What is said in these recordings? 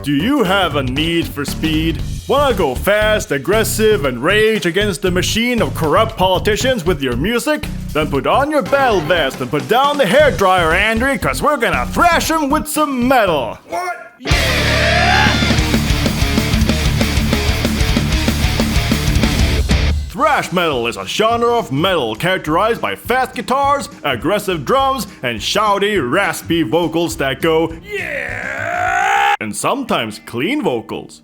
Do you have a need for speed? Wanna go fast, aggressive, and rage against the machine of corrupt politicians with your music? Then put on your battle vest and put down the hairdryer, Andrew, cause we're gonna thrash 'em with some metal! What? Yeah! Thrash metal is a genre of metal characterized by fast guitars, aggressive drums, and shouty, raspy vocals that go yeah, and sometimes clean vocals.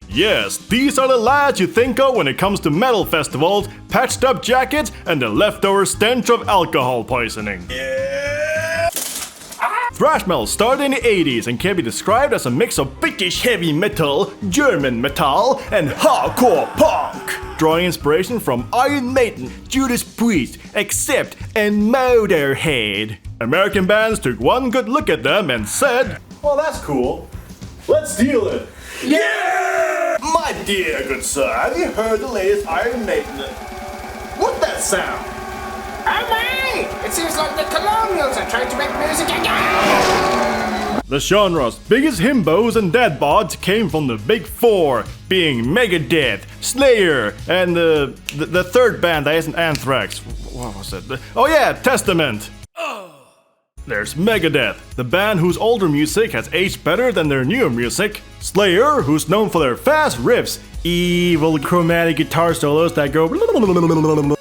Yes, these are the lads you think of when it comes to metal festivals, patched up jackets, and the leftover stench of alcohol poisoning. Yeah! Thrash metal started in the 80s and can be described as a mix of British heavy metal, German metal, and hardcore punk, drawing inspiration from Iron Maiden, Judas Priest, Accept, and Motorhead. American bands took one good look at them and said, "Well, that's cool. Let's deal it." Yeah! My dear good sir, have you heard the latest Iron Maiden? What's that sound? Oh my! It seems like the colonials are trying to make music again! The genre's biggest himbos and deadbods came from the big four, being Megadeth, Slayer, and the third band that isn't Anthrax. What was it? Oh yeah, Testament! There's Megadeth, the band whose older music has aged better than their newer music. Slayer, who's known for their fast riffs, evil chromatic guitar solos that go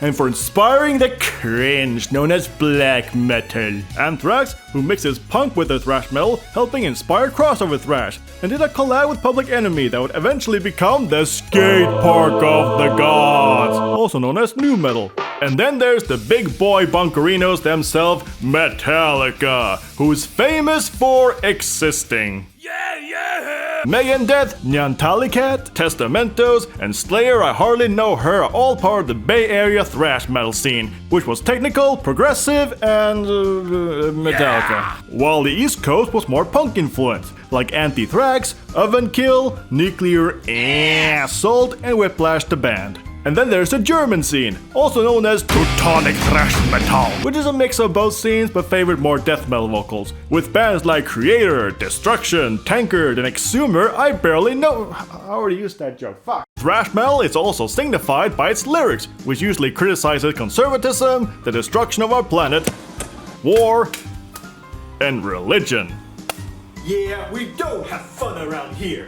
and for inspiring the cringe known as black metal. Anthrax, who mixes punk with the thrash metal, helping inspire crossover thrash, and did a collab with Public Enemy that would eventually become the skate park of the gods, also known as nu metal. And then there's the big boy bunkerinos themselves, Metallica, who's famous for existing. Yeah, yeah! Megadeth, Metallica, Testamentos, and Slayer, I hardly know her, are all part of the Bay Area thrash metal scene, which was technical, progressive, and Metallica. Yeah. While the East Coast was more punk influenced, like Anti-Thrax, Oven Kill, Nuclear Assault, and Whiplash the band. And then there's the German scene, also known as Teutonic Thrash Metal, which is a mix of both scenes but favored more death metal vocals. With bands like Creator, Destruction, Tankard, and Exhumer, I barely know. I already used that joke, fuck. Thrash metal is also signified by its lyrics, which usually criticizes conservatism, the destruction of our planet, war, and religion. Yeah, we don't have fun around here.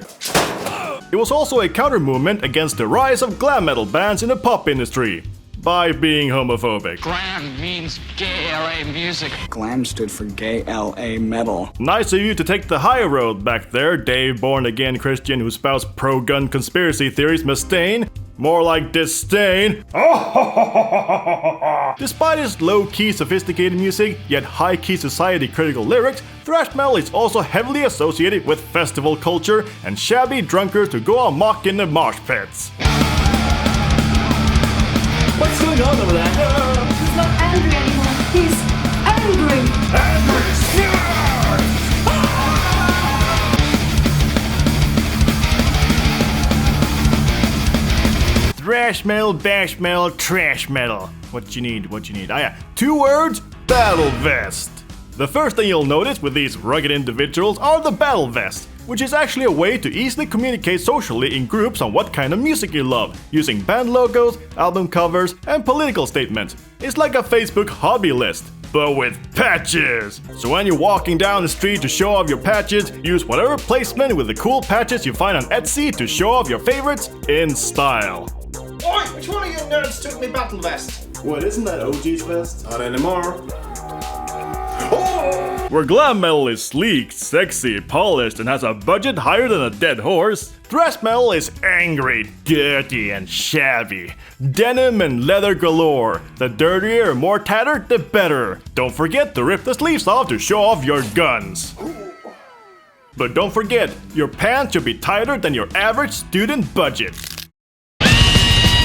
It was also a counter-movement against the rise of glam metal bands in the pop industry, by being homophobic. Glam means gay LA music. Glam stood for gay LA metal. Nice of you to take the high road back there, Dave born-again Christian who spouts pro-gun conspiracy theories Mustaine. More like disdain. Despite its low-key sophisticated music, yet high-key society-critical lyrics, thrash metal is also heavily associated with festival culture and shabby drunkards who go amok in the mosh pits. What's going on over there? He's not angry anymore. He's angry. Thrash metal, bash metal, trash metal. What you need? Ah yeah, 2 words, battle vest. The first thing you'll notice with these rugged individuals are the battle vests, which is actually a way to easily communicate socially in groups on what kind of music you love, using band logos, album covers, and political statements. It's like a Facebook hobby list, but with patches. So when you're walking down the street to show off your patches, use whatever placement with the cool patches you find on Etsy to show off your favorites in style. Oi, which one of you nerds took me battle vest? What, isn't that OG's vest? Not anymore. Where glam metal is sleek, sexy, polished, and has a budget higher than a dead horse, thrash metal is angry, dirty, and shabby. Denim and leather galore. The dirtier and more tattered, the better. Don't forget to rip the sleeves off to show off your guns. But don't forget, your pants should be tighter than your average student budget.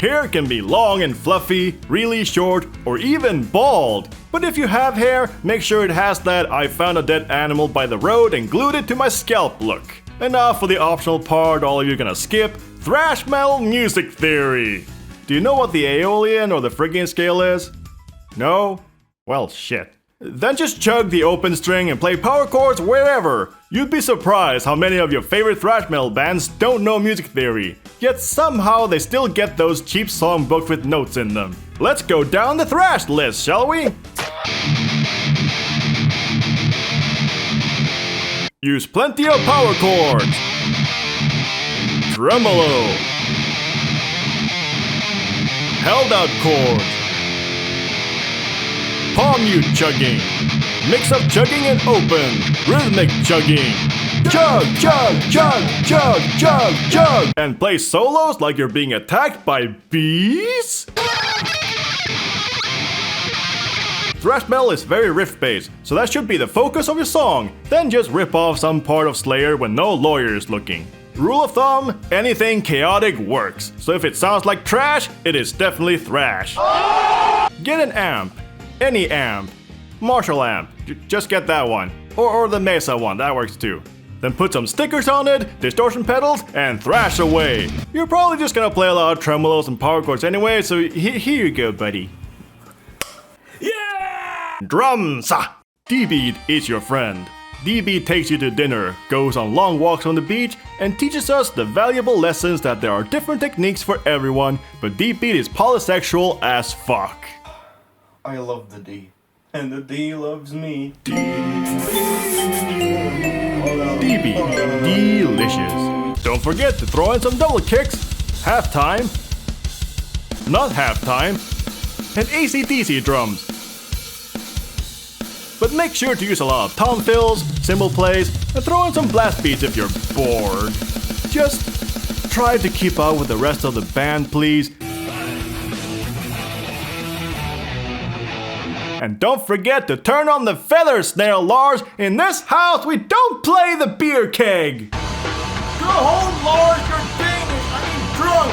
Hair can be long and fluffy, really short, or even bald. But if you have hair, make sure it has that I found a dead animal by the road and glued it to my scalp look. And now for the optional part all of you are gonna skip, thrash metal music theory. Do you know what the Aeolian or the Phrygian scale is? No? Well, shit. Then just chug the open string and play power chords wherever. You'd be surprised how many of your favorite thrash metal bands don't know music theory, yet somehow they still get those cheap songbooks with notes in them. Let's go down the thrash list, shall we? Use plenty of power chords. Tremolo. Held out chords. Palm mute chugging. Mix up chugging and open. Rhythmic chugging. Chug, chug, chug, chug, chug, chug. And play solos like you're being attacked by bees? Thrash metal is very riff-based, so that should be the focus of your song. Then just rip off some part of Slayer when no lawyer is looking. Rule of thumb, anything chaotic works. So if it sounds like trash, it is definitely thrash. Get an amp. Any amp. Marshall amp. Just get that one. Or the Mesa one, that works too. Then put some stickers on it, distortion pedals, and thrash away. You're probably just gonna play a lot of tremolos and power chords anyway, so here you go, buddy. Drums! D-Beat is your friend. D-Beat takes you to dinner, goes on long walks on the beach, and teaches us the valuable lessons that there are different techniques for everyone, but D-Beat is polysexual as fuck. I love the D. And the D loves me. D-Beat, delicious. Don't forget to throw in some double kicks, halftime, not halftime, and AC/DC drums. But make sure to use a lot of tom fills, cymbal plays, and throw in some blast beats if you're bored. Just try to keep up with the rest of the band, please. And don't forget to turn on the feather snare, Lars. In this house, we don't play the beer keg. Go home, Lars, you're drunk,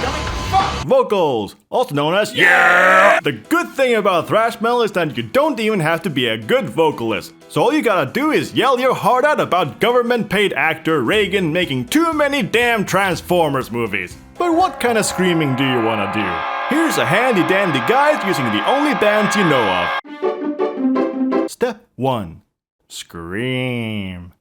fuck! Vocals, also known as yeah! The good thing about thrash metal is that you don't even have to be a good vocalist. So all you gotta do is yell your heart out about government-paid actor Reagan making too many damn Transformers movies. But what kind of screaming do you wanna do? Here's a handy-dandy guide using the only bands you know of. Step 1. Scream.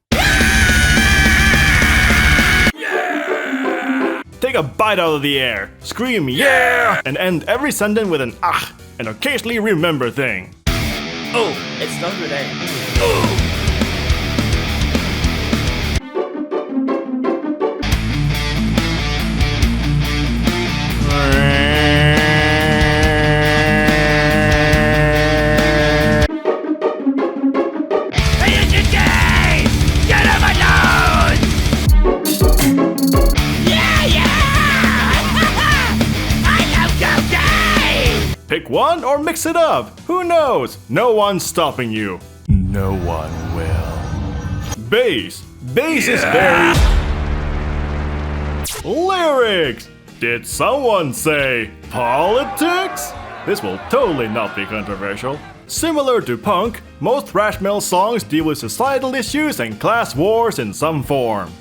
Take a bite out of the air, scream yeah, and end every sentence with an ah, and occasionally remember thing. Oh, it's Thunder Day. Pick one or mix it up. Who knows? No one's stopping you. No one will. Bass. Bass is very... Lyrics. Did someone say politics? This will totally not be controversial. Similar to punk, most thrash metal songs deal with societal issues and class wars in some form.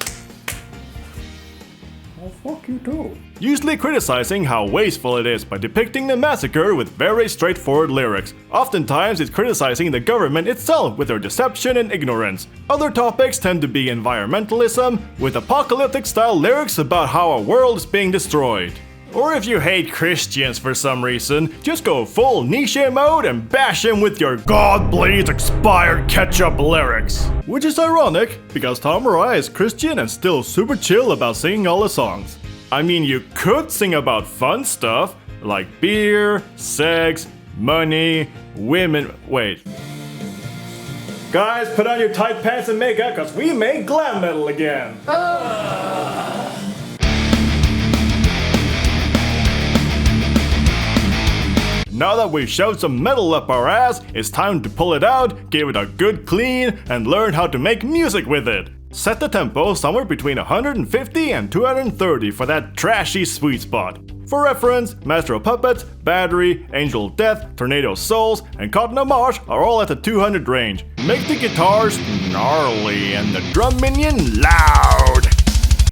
Fuck you too. Usually criticizing how wasteful it is by depicting the massacre with very straightforward lyrics. Oftentimes it's criticizing the government itself with their deception and ignorance. Other topics tend to be environmentalism, with apocalyptic style lyrics about how a world is being destroyed. Or if you hate Christians for some reason, just go full niche mode and bash him with your God bleeds expired ketchup lyrics. Which is ironic, because Tom Araya is Christian and still super chill about singing all the songs. I mean, you could sing about fun stuff, like beer, sex, money, women... Wait. Guys, put on your tight pants and makeup, cause we make glam metal again. Now that we've shoved some metal up our ass, it's time to pull it out, give it a good clean, and learn how to make music with it. Set the tempo somewhere between 150 and 230 for that trashy sweet spot. For reference, Master of Puppets, Battery, Angel of Death, Tornado Souls, and Cotton of March are all at the 200 range. Make the guitars gnarly and the drum minion loud.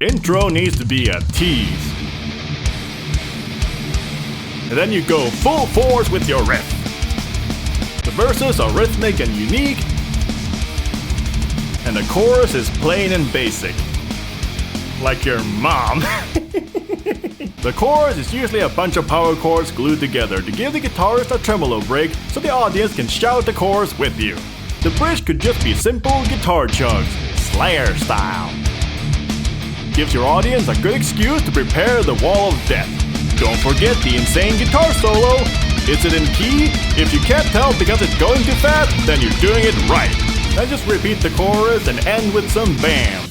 Intro needs to be a tease. And then you go full force with your riff. The verses are rhythmic and unique, and the chorus is plain and basic. Like your mom. The chorus is usually a bunch of power chords glued together to give the guitarist a tremolo break so the audience can shout the chorus with you. The bridge could just be simple guitar chugs, Slayer style. Gives your audience a good excuse to prepare the wall of death. Don't forget the insane guitar solo. Is it in key? If you can't tell because it's going too fast, then you're doing it right. Then just repeat the chorus and end with some bams.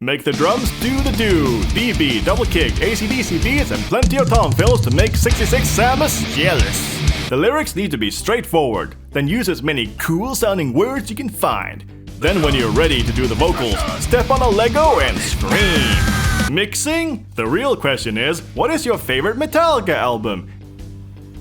Make the drums do the do. BB, double kick, AC/DC beats, and plenty of tom fills to make 66 Samus jealous. The lyrics need to be straightforward, then use as many cool sounding words you can find. Then when you're ready to do the vocals, step on a Lego and scream. Mixing? The real question is, what is your favorite Metallica album?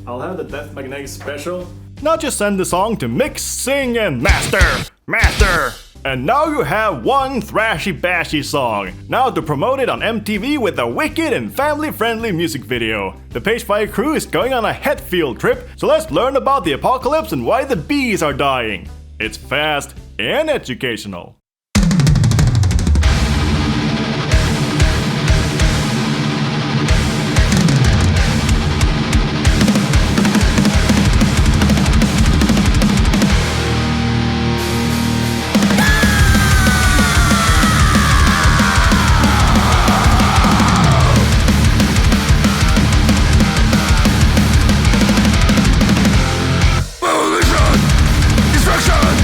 I'll have the Death Magnetic special. Now just send the song to mix, sing, and master! Master! And now you have one thrashy bashy song. Now to promote it on MTV with a wicked and family-friendly music video. The Pagefire crew is going on a head field trip, so let's learn about the apocalypse and why the bees are dying. It's fast and educational. Destruction,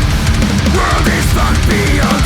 world is not beyond.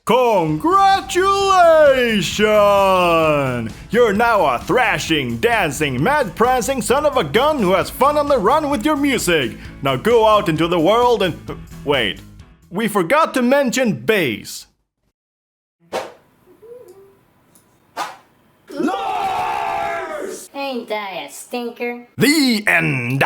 Congratulations! You're now a thrashing, dancing, mad prancing son of a gun who has fun on the run with your music. Now go out into the world and... Wait, we forgot to mention bass. Ain't I a stinker? The end!